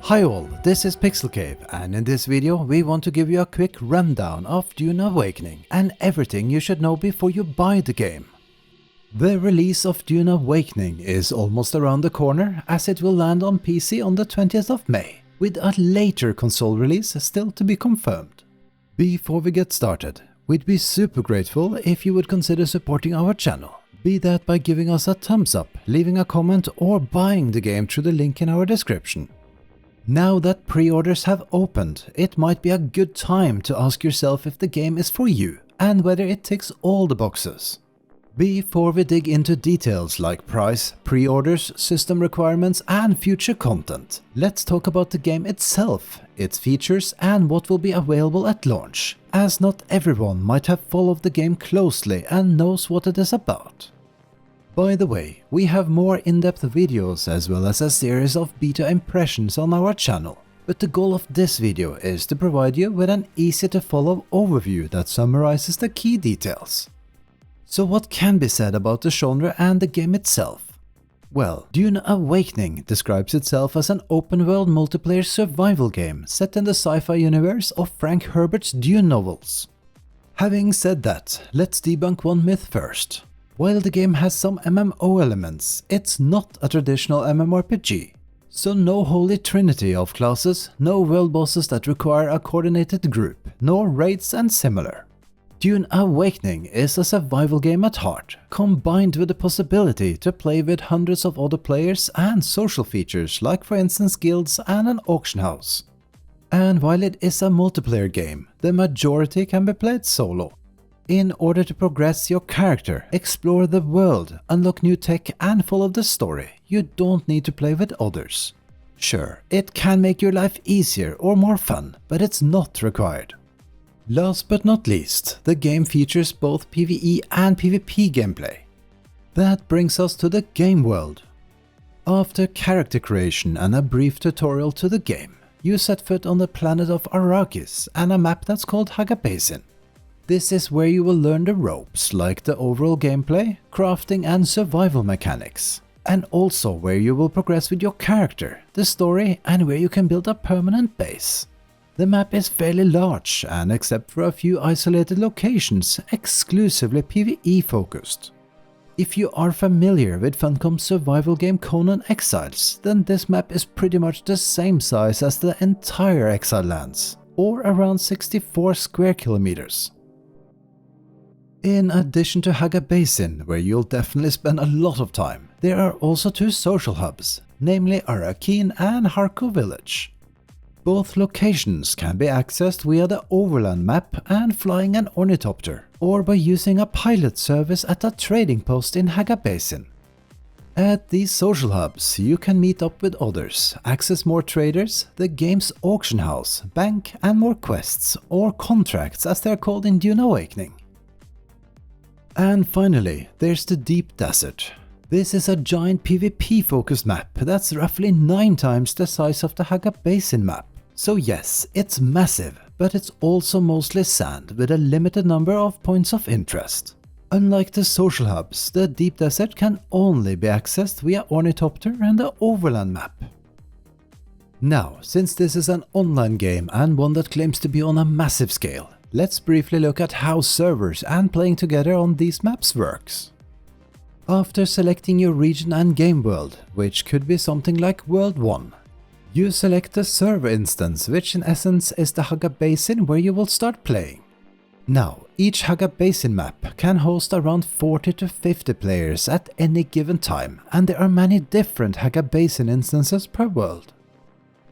Hi all, this is Pixelcave, and in this video we want to give you a quick rundown of Dune Awakening and everything you should know before you buy the game. The release of Dune Awakening is almost around the corner, as it will land on PC on the 20th of May, with a later console release still to be confirmed. Before we get started, we'd be super grateful if you would consider supporting our channel, be that by giving us a thumbs up, leaving a comment or buying the game through the link in our description. Now that pre-orders have opened, it might be a good time to ask yourself if the game is for you and whether it ticks all the boxes. Before we dig into details like price, pre-orders, system requirements and future content, let's talk about the game itself, its features and what will be available at launch, as not everyone might have followed the game closely and knows what it is about. By the way, we have more in-depth videos as well as a series of beta impressions on our channel, but the goal of this video is to provide you with an easy to follow overview that summarizes the key details. So what can be said about the genre and the game itself? Well, Dune Awakening describes itself as an open-world multiplayer survival game set in the sci-fi universe of Frank Herbert's Dune novels. Having said that, let's debunk one myth first. While the game has some MMO elements, it's not a traditional MMORPG. So no holy trinity of classes, no world bosses that require a coordinated group, nor raids and similar. Dune Awakening is a survival game at heart, combined with the possibility to play with hundreds of other players and social features like for instance guilds and an auction house. And while it is a multiplayer game, the majority can be played solo. In order to progress your character, explore the world, unlock new tech and follow the story, you don't need to play with others. Sure, it can make your life easier or more fun, but it's not required. Last but not least, the game features both PvE and PvP gameplay. That brings us to the game world. After character creation and a brief tutorial to the game, you set foot on the planet of Arrakis and a map that's called Haga Basin. This is where you will learn the ropes like the overall gameplay, crafting and survival mechanics, and also where you will progress with your character, the story and where you can build a permanent base. The map is fairly large and except for a few isolated locations, exclusively PvE focused. If you are familiar with Funcom's survival game Conan Exiles, then this map is pretty much the same size as the entire Exile lands, or around 64 square kilometers. In addition to Haga Basin, where you'll definitely spend a lot of time, there are also two social hubs, namely Arrakeen and Harko Village. Both locations can be accessed via the overland map and flying an ornithopter, or by using a pilot service at a trading post in Haga Basin. At these social hubs, you can meet up with others, access more traders, the game's auction house, bank and more quests, or contracts as they're called in Dune Awakening. And finally, there's the Deep Desert. This is a giant PvP-focused map that's roughly 9 times the size of the Haga Basin map. So yes, it's massive, but it's also mostly sand with a limited number of points of interest. Unlike the social hubs, the Deep Desert can only be accessed via ornithopter and the overland map. Now, since this is an online game and one that claims to be on a massive scale, let's briefly look at how servers and playing together on these maps works. After selecting your region and game world, which could be something like World 1, you select the server instance, which in essence is the Haga Basin where you will start playing. Now, each Haga Basin map can host around 40 to 50 players at any given time, and there are many different Haga Basin instances per world.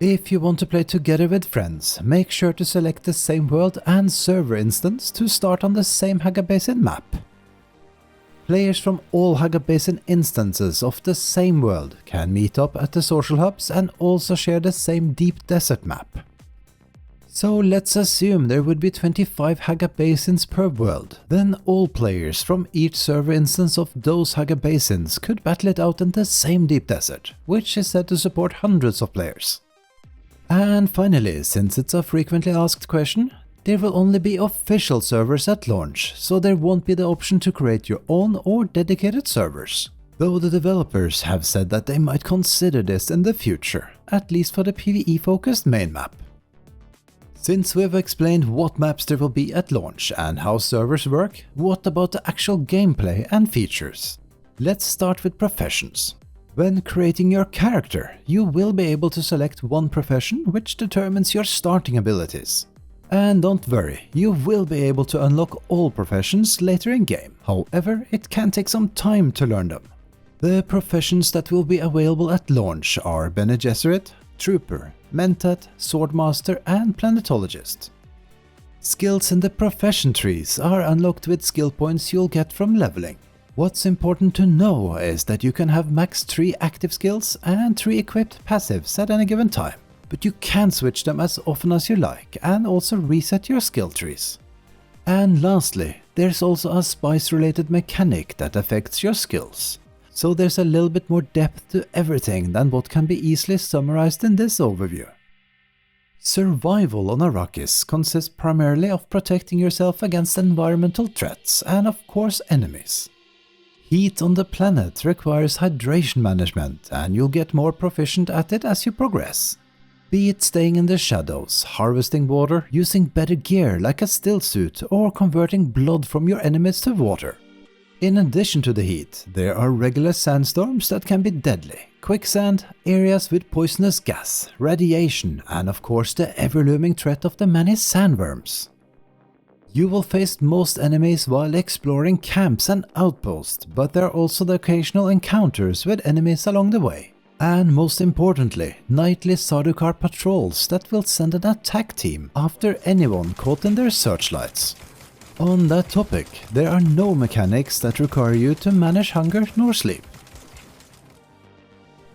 If you want to play together with friends, make sure to select the same world and server instance to start on the same Haga Basin map. Players from all Haga Basin instances of the same world can meet up at the social hubs and also share the same Deep Desert map. So let's assume there would be 25 Haga Basins per world, then all players from each server instance of those Haga Basins could battle it out in the same Deep Desert, which is said to support hundreds of players. And finally, since it's a frequently asked question, there will only be official servers at launch, so there won't be the option to create your own or dedicated servers. though the developers have said that they might consider this in the future, at least for the PvE-focused main map. Since we've explained what maps there will be at launch and how servers work, what about the actual gameplay and features? Let's start with professions. When creating your character, you will be able to select one profession which determines your starting abilities. And don't worry, you will be able to unlock all professions later in game, however it can take some time to learn them. The professions that will be available at launch are Bene Gesserit, Trooper, Mentat, Swordmaster and Planetologist. Skills in the profession trees are unlocked with skill points you'll get from leveling. What's important to know is that you can have max 3 active skills and 3 equipped passives at any given time, but you can switch them as often as you like and also reset your skill trees. And lastly, there's also a spice-related mechanic that affects your skills, so there's a little bit more depth to everything than what can be easily summarized in this overview. Survival on Arrakis consists primarily of protecting yourself against environmental threats and of course enemies. Heat on the planet requires hydration management and you'll get more proficient at it as you progress. Be it staying in the shadows, harvesting water, using better gear like a still suit or converting blood from your enemies to water. In addition to the heat, there are regular sandstorms that can be deadly, quicksand, areas with poisonous gas, radiation and of course the ever-looming threat of the many sandworms. You will face most enemies while exploring camps and outposts, but there are also the occasional encounters with enemies along the way. And most importantly, nightly Sardaukar patrols that will send an attack team after anyone caught in their searchlights. On that topic, there are no mechanics that require you to manage hunger nor sleep.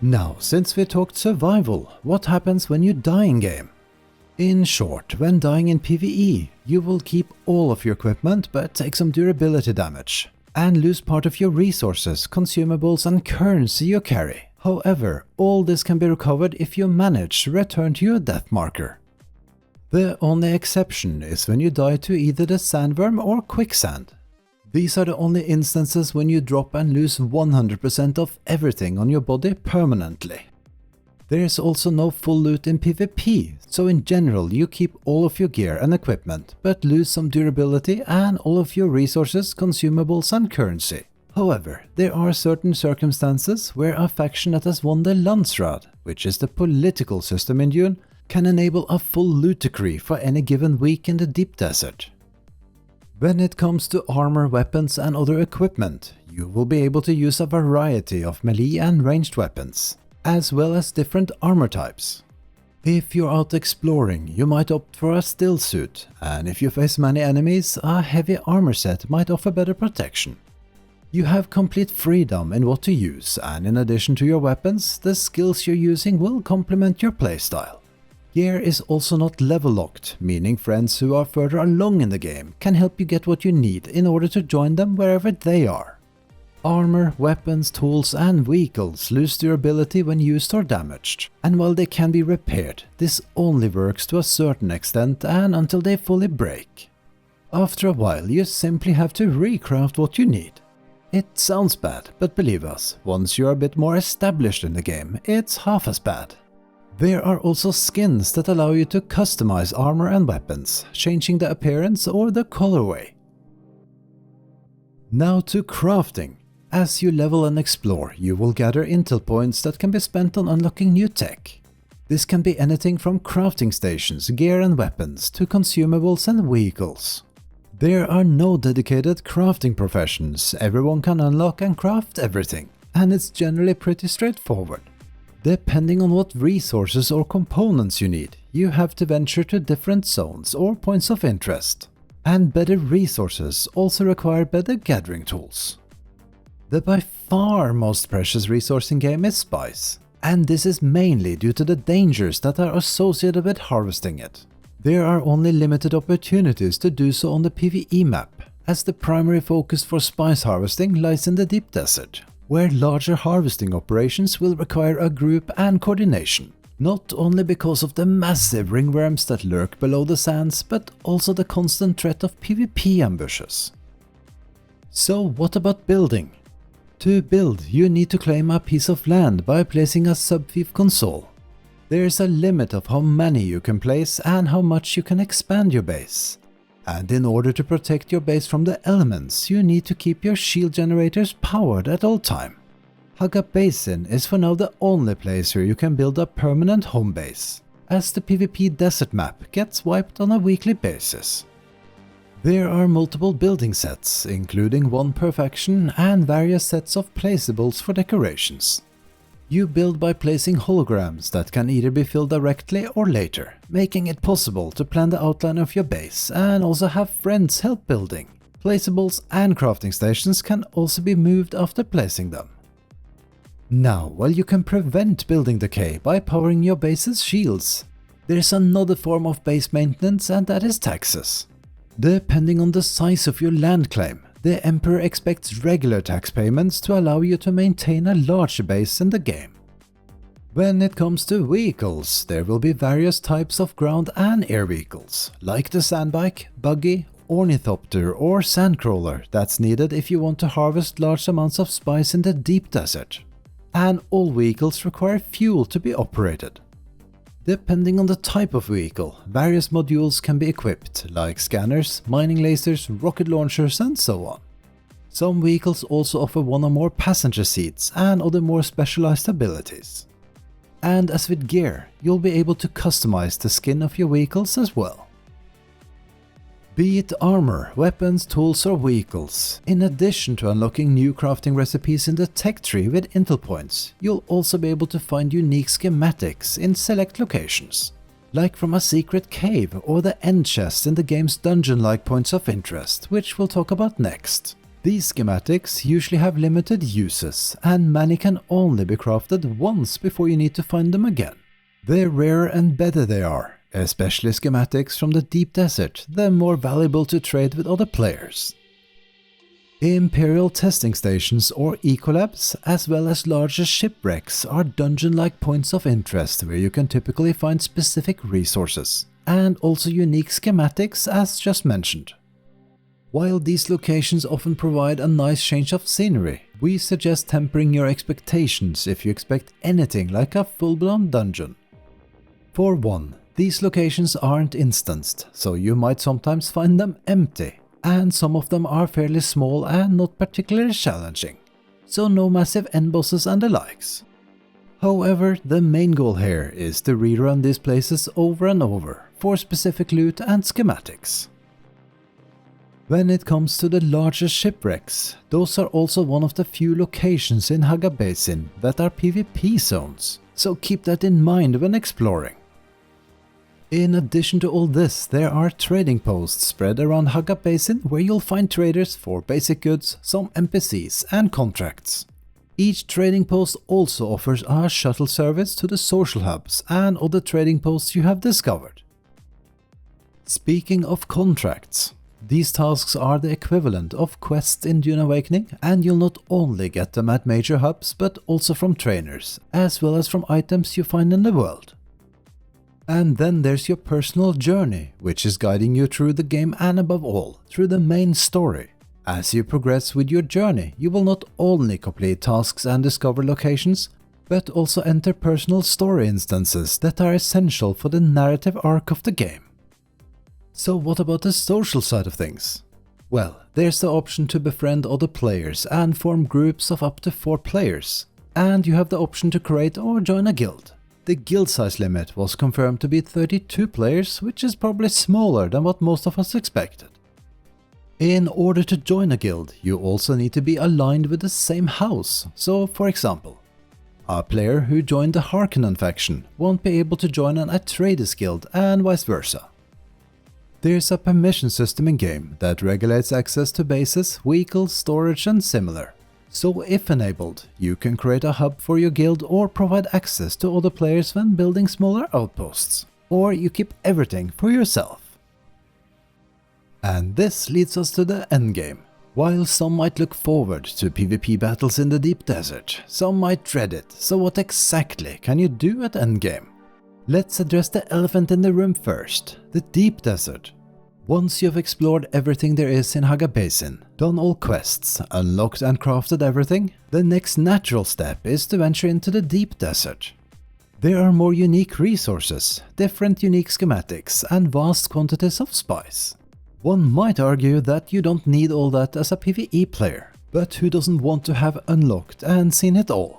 Now, since we talked survival, what happens when you die in game? In short, when dying in PvE, you will keep all of your equipment but take some durability damage, and lose part of your resources, consumables and currency you carry. However, all this can be recovered if you manage to return to your death marker. The only exception is when you die to either the sandworm or quicksand. These are the only instances when you drop and lose 100% of everything on your body permanently. There is also no full loot in PvP, so in general you keep all of your gear and equipment, but lose some durability and all of your resources, consumables and currency. However, there are certain circumstances where a faction that has won the Landsraad, which is the political system in Dune, can enable a full loot decree for any given week in the deep desert. When it comes to armor, weapons and other equipment, you will be able to use a variety of melee and ranged weapons, as well as different armor types. If you're out exploring, you might opt for a still suit, and if you face many enemies, a heavy armor set might offer better protection. You have complete freedom in what to use, and in addition to your weapons, the skills you're using will complement your playstyle. Gear is also not level locked, meaning friends who are further along in the game can help you get what you need in order to join them wherever they are. Armor, weapons, tools and vehicles lose durability when used or damaged, and while they can be repaired, this only works to a certain extent and until they fully break. After a while you simply have to recraft what you need. It sounds bad, but believe us, once you're a bit more established in the game, it's half as bad. There are also skins that allow you to customize armor and weapons, changing the appearance or the colorway. Now to crafting. As you level and explore, you will gather intel points that can be spent on unlocking new tech. This can be anything from crafting stations, gear and weapons, to consumables and vehicles. There are no dedicated crafting professions, everyone can unlock and craft everything, and it's generally pretty straightforward. Depending on what resources or components you need, you have to venture to different zones or points of interest. And better resources also require better gathering tools. The by far most precious resource in game is spice, and this is mainly due to the dangers that are associated with harvesting it. There are only limited opportunities to do so on the PvE map, as the primary focus for spice harvesting lies in the deep desert, where larger harvesting operations will require a group and coordination, not only because of the massive ringworms that lurk below the sands, but also the constant threat of PvP ambushes. So what about building? To build, you need to claim a piece of land by placing a subfief console. There's a limit of how many you can place and how much you can expand your base. And in order to protect your base from the elements, you need to keep your shield generators powered at all time. Haga Basin is for now the only place where you can build a permanent home base, as the PvP desert map gets wiped on a weekly basis. There are multiple building sets, including one per faction and various sets of placeables for decorations. You build by placing holograms that can either be filled directly or later, making it possible to plan the outline of your base and also have friends help building. Placeables and crafting stations can also be moved after placing them. Now, while you can prevent building decay by powering your base's shields, there is another form of base maintenance, and that is taxes. Depending on the size of your land claim, the Emperor expects regular tax payments to allow you to maintain a larger base in the game. When it comes to vehicles, there will be various types of ground and air vehicles, like the sandbike, buggy, ornithopter or sandcrawler that's needed if you want to harvest large amounts of spice in the deep desert. And all vehicles require fuel to be operated. Depending on the type of vehicle, various modules can be equipped, like scanners, mining lasers, rocket launchers and so on. Some vehicles also offer one or more passenger seats and other more specialized abilities. And as with gear, you'll be able to customize the skin of your vehicles as well. Be it armor, weapons, tools or vehicles, in addition to unlocking new crafting recipes in the tech tree with intel points, you'll also be able to find unique schematics in select locations, like from a secret cave or the end chest in the game's dungeon-like points of interest, which we'll talk about next. These schematics usually have limited uses, and many can only be crafted once before you need to find them again. The rarer and better they are, especially schematics from the deep desert, the more valuable to trade with other players. Imperial testing stations or Ecolabs, as well as larger shipwrecks, are dungeon-like points of interest where you can typically find specific resources, and also unique schematics as just mentioned. While these locations often provide a nice change of scenery, we suggest tempering your expectations if you expect anything like a full-blown dungeon. For one, these locations aren't instanced, so you might sometimes find them empty, and some of them are fairly small and not particularly challenging, so no massive end bosses and the likes. However, the main goal here is to rerun these places over and over for specific loot and schematics. When it comes to the larger shipwrecks, those are also one of the few locations in Haga Basin that are PvP zones, so keep that in mind when exploring. In addition to all this, there are trading posts spread around Haga Basin where you'll find traders for basic goods, some NPCs and contracts. Each trading post also offers a shuttle service to the social hubs and other trading posts you have discovered. Speaking of contracts, these tasks are the equivalent of quests in Dune Awakening, and you'll not only get them at major hubs but also from trainers, as well as from items you find in the world. And then there's your personal journey, which is guiding you through the game and above all, through the main story. As you progress with your journey, you will not only complete tasks and discover locations, but also enter personal story instances that are essential for the narrative arc of the game. So what about the social side of things? Well, there's the option to befriend other players and form groups of up to 4 players, and you have the option to create or join a guild. The guild size limit was confirmed to be 32 players, which is probably smaller than what most of us expected. In order to join a guild, you also need to be aligned with the same house, so for example, a player who joined the Harkonnen faction won't be able to join an Atreides guild and vice versa. There's a permission system in-game that regulates access to bases, vehicles, storage and similar. So if enabled, you can create a hub for your guild or provide access to other players when building smaller outposts, or you keep everything for yourself. And this leads us to the endgame. While some might look forward to PvP battles in the deep desert, some might dread it, so what exactly can you do at endgame? Let's address the elephant in the room first, the deep desert. Once you've explored everything there is in Haga Basin, done all quests, unlocked and crafted everything, the next natural step is to venture into the deep desert. There are more unique resources, different unique schematics, and vast quantities of spice. One might argue that you don't need all that as a PvE player, but who doesn't want to have unlocked and seen it all?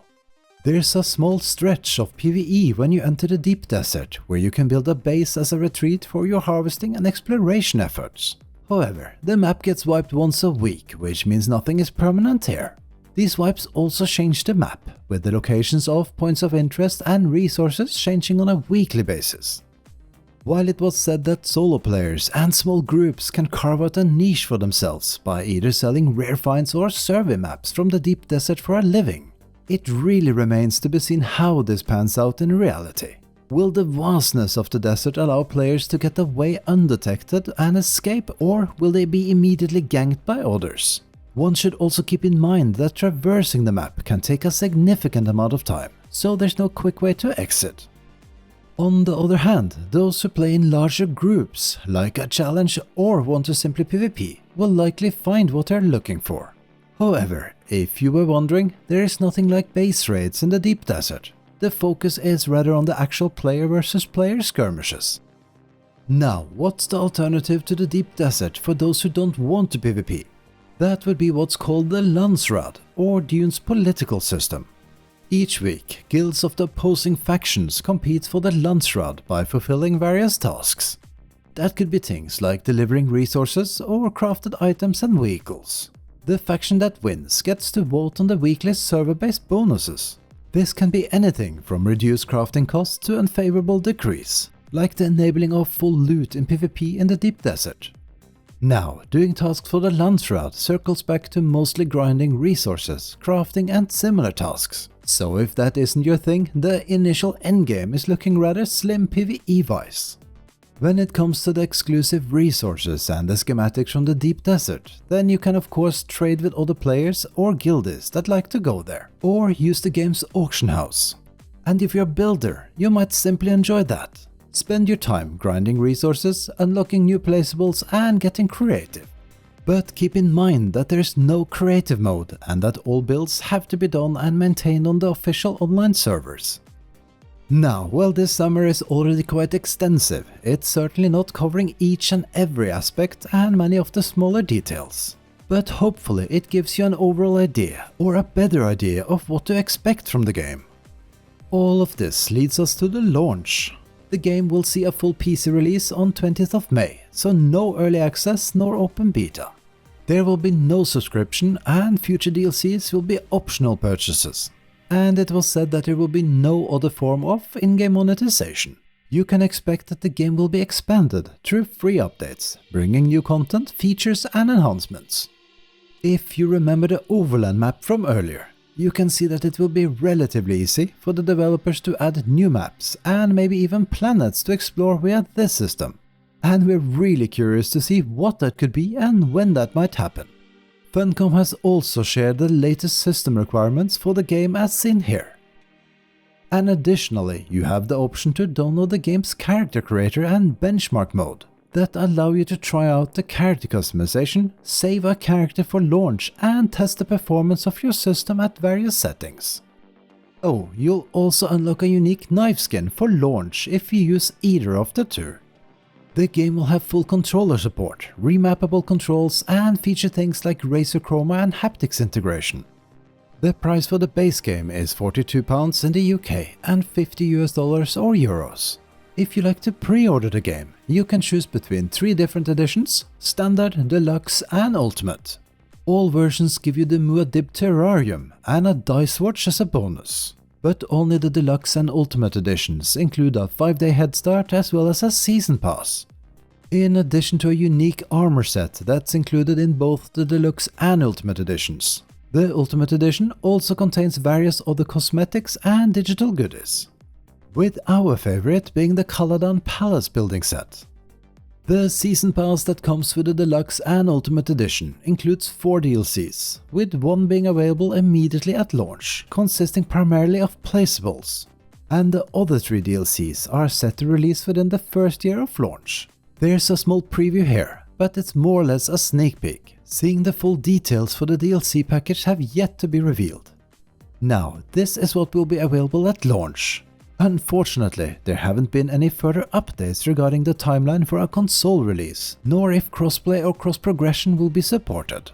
There's a small stretch of PvE when you enter the deep desert, where you can build a base as a retreat for your harvesting and exploration efforts. However, the map gets wiped once a week, which means nothing is permanent here. These wipes also change the map, with the locations of points of interest and resources changing on a weekly basis. While it was said that solo players and small groups can carve out a niche for themselves by either selling rare finds or survey maps from the deep desert for a living, it really remains to be seen how this pans out in reality. Will the vastness of the desert allow players to get away undetected and escape, or will they be immediately ganked by others? One should also keep in mind that traversing the map can take a significant amount of time, so there's no quick way to exit. On the other hand, those who play in larger groups, like a challenge or want to simply PvP, will likely find what they're looking for. However, if you were wondering, there is nothing like base raids in the deep desert. The focus is rather on the actual player versus player skirmishes. Now, what's the alternative to the deep desert for those who don't want to PvP? That would be what's called the Landsraad, or Dune's political system. Each week, guilds of the opposing factions compete for the Landsraad by fulfilling various tasks. That could be things like delivering resources or crafted items and vehicles. The faction that wins gets to vote on the weekly server-based bonuses. This can be anything from reduced crafting costs to unfavorable decrees, like the enabling of full loot in PvP in the deep desert. Now, doing tasks for the Landsraad circles back to mostly grinding resources, crafting and similar tasks. So if that isn't your thing, the initial endgame is looking rather slim PvE-wise. When it comes to the exclusive resources and the schematics from the deep desert, then you can of course trade with other players or guildies that like to go there, or use the game's auction house. And if you're a builder, you might simply enjoy that. Spend your time grinding resources, unlocking new placeables and getting creative. But keep in mind that there is no creative mode and that all builds have to be done and maintained on the official online servers. Now, while this summary is already quite extensive, it's certainly not covering each and every aspect and many of the smaller details. But hopefully it gives you an overall idea, or a better idea of what to expect from the game. All of this leads us to the launch. The game will see a full PC release on 20th of May, so no early access nor open beta. There will be no subscription and future DLCs will be optional purchases. And it was said that there will be no other form of in-game monetization. You can expect that the game will be expanded through free updates, bringing new content, features and enhancements. If you remember the overland map from earlier, you can see that it will be relatively easy for the developers to add new maps and maybe even planets to explore via this system. And we're really curious to see what that could be and when that might happen. Funcom has also shared the latest system requirements for the game as seen here. And additionally, you have the option to download the game's character creator and benchmark mode that allow you to try out the character customization, save a character for launch and test the performance of your system at various settings. Oh, you'll also unlock a unique knife skin for launch if you use either of the two. The game will have full controller support, remappable controls and feature things like Razer Chroma and haptics integration. The price for the base game is £42 in the UK and $50 or euros. If you like to pre-order the game, you can choose between 3 different editions: Standard, Deluxe and Ultimate. All versions give you the Muad'Dib Terrarium and a dice watch as a bonus. But only the Deluxe and Ultimate editions include a 5-day head start as well as a season pass. In addition to a unique armor set that's included in both the Deluxe and Ultimate editions. The Ultimate edition also contains various other cosmetics and digital goodies, with our favorite being the Caladan Palace building set. The Season Pass that comes with the Deluxe and Ultimate Edition includes 4 DLCs, with one being available immediately at launch, consisting primarily of placeables. And the other 3 DLCs are set to release within the first year of launch. There's a small preview here, but it's more or less a sneak peek, seeing the full details for the DLC package have yet to be revealed. Now, this is what will be available at launch. Unfortunately, there haven't been any further updates regarding the timeline for a console release, nor if crossplay or cross-progression will be supported.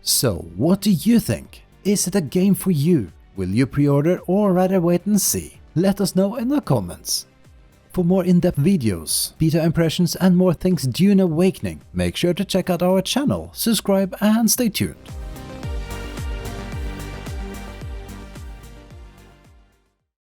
So, what do you think? Is it a game for you? Will you pre-order or rather wait and see? Let us know in the comments. For more in-depth videos, beta impressions and more things Dune Awakening, make sure to check out our channel, subscribe and stay tuned.